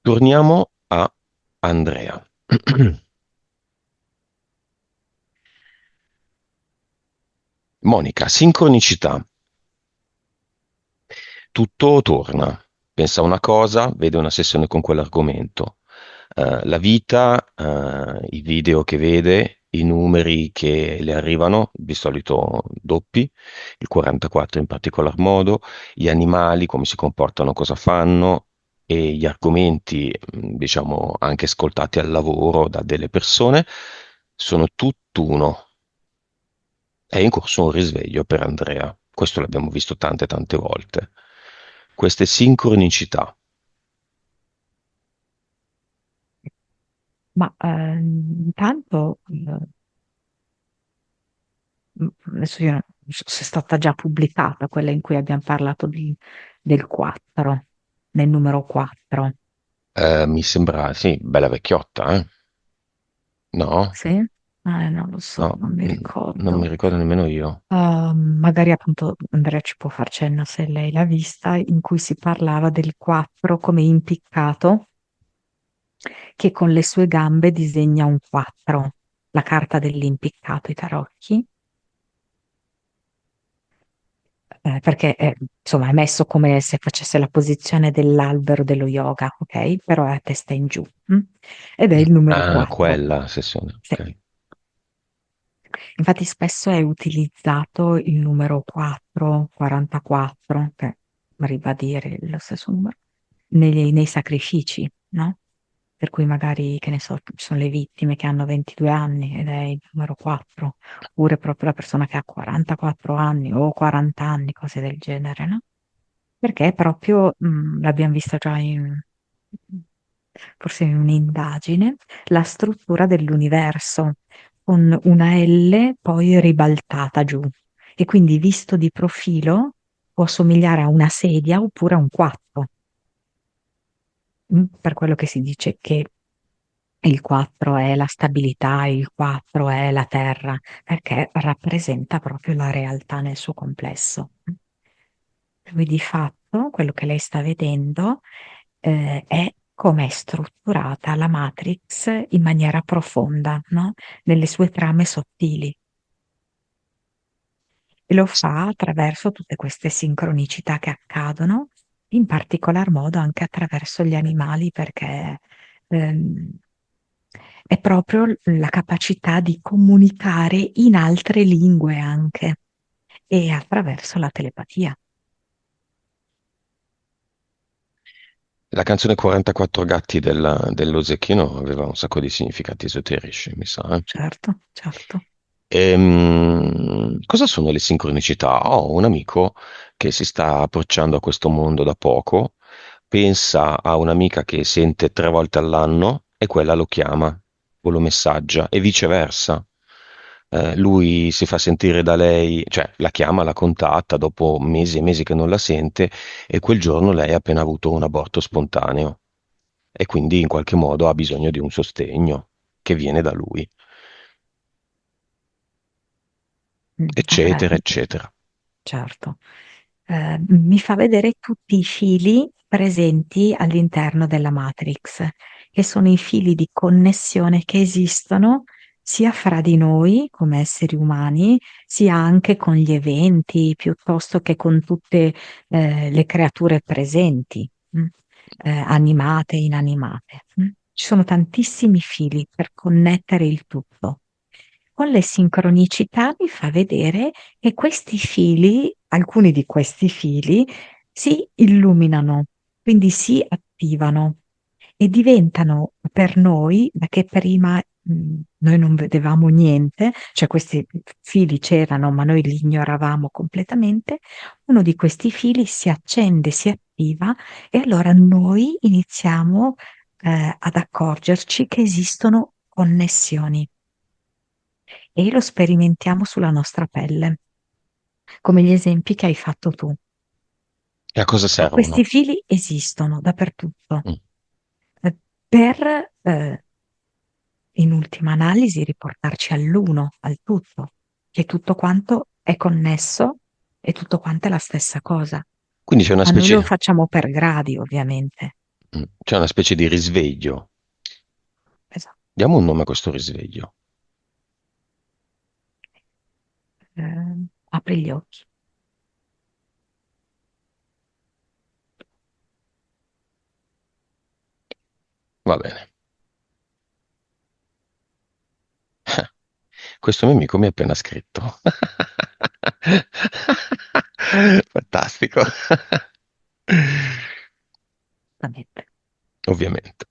Torniamo a Andrea. Monica, sincronicità. Tutto torna. Pensa a una cosa, vede una sessione con quell'argomento. La vita, i video che vede, i numeri che le arrivano, di solito doppi, il 44 in particolar modo, gli animali, come si comportano, cosa fanno, e gli argomenti, diciamo, anche ascoltati al lavoro da delle persone, sono tutt'uno. È in corso un risveglio per Andrea. Questo l'abbiamo visto tante tante volte. Queste sincronicità. Ma intanto, adesso io non so se è stata già pubblicata quella in cui abbiamo parlato del 4, nel numero 4. Mi sembra, sì, bella vecchiotta, eh? No? Sì? Non lo so, No, non mi non mi ricordo. ricordo nemmeno io. Magari appunto Andrea ci può far cenno se lei l'ha vista, in cui si parlava del 4 come impiccato che con le sue gambe disegna un 4, la carta dell'impiccato, i tarocchi. Perché insomma è messo come se facesse la posizione dell'albero dello yoga, ok? Però è a testa in giù. Ed è il numero Ah, 4. quella sessione, Sì. ok. Infatti spesso è utilizzato il numero 4, 44, per ribadire lo stesso numero, nei sacrifici, no? Per cui magari, che ne so, ci sono le vittime che hanno 22 anni ed è il numero 4, oppure proprio la persona che ha 44 anni o 40 anni, cose del genere, no? Perché proprio, l'abbiamo visto già forse in un'indagine, la struttura dell'universo, con una L poi ribaltata giù. E quindi visto di profilo può somigliare a una sedia oppure a un 4, per quello che si dice che il 4 è la stabilità, il 4 è la terra, perché rappresenta proprio la realtà nel suo complesso. Lui di fatto, quello che lei sta vedendo, è come è strutturata la Matrix in maniera profonda, no? Nelle sue trame sottili. E lo fa attraverso tutte queste sincronicità che accadono, in particolar modo anche attraverso gli animali, perché ehm, è proprio la capacità di comunicare in altre lingue anche e attraverso la telepatia. La canzone 44 gatti dello Zecchino aveva un sacco di significati esoterici, mi sa, eh? Certo, certo. Cosa sono le sincronicità? Ho un amico che si sta approcciando a questo mondo da poco, pensa a un'amica che sente 3 volte all'anno e quella lo chiama o lo messaggia e viceversa. Lui si fa sentire da lei, cioè la chiama, la contatta dopo mesi e mesi che non la sente e quel giorno lei ha appena avuto un aborto spontaneo e quindi in qualche modo ha bisogno di un sostegno che viene da lui, eccetera, Eh, eccetera. certo. Mi fa vedere tutti i fili presenti all'interno della Matrix, che sono i fili di connessione che esistono sia fra di noi come esseri umani, sia anche con gli eventi, piuttosto che con tutte le creature presenti, animate e inanimate. Ci sono tantissimi fili per connettere il tutto. Con le sincronicità mi fa vedere e questi fili, alcuni di questi fili, si illuminano, quindi si attivano e diventano per noi, da che prima noi non vedevamo niente, cioè questi fili c'erano, ma noi li ignoravamo completamente, uno di questi fili si accende, si attiva e allora noi iniziamo ad accorgerci che esistono connessioni e lo sperimentiamo sulla nostra pelle, come gli esempi che hai fatto tu. E a cosa Ma questi servono? fili esistono dappertutto, Mm. per, in ultima analisi, riportarci all'uno, al tutto, che tutto quanto è connesso e tutto quanto è la stessa cosa. Quindi c'è una Ma noi lo specie, facciamo per gradi, ovviamente. C'è una specie di risveglio. Esatto. Diamo un nome a questo risveglio. Apri gli occhi. Va bene. Questo mio amico mi ha appena scritto. Fantastico. Esattamente. Ovviamente.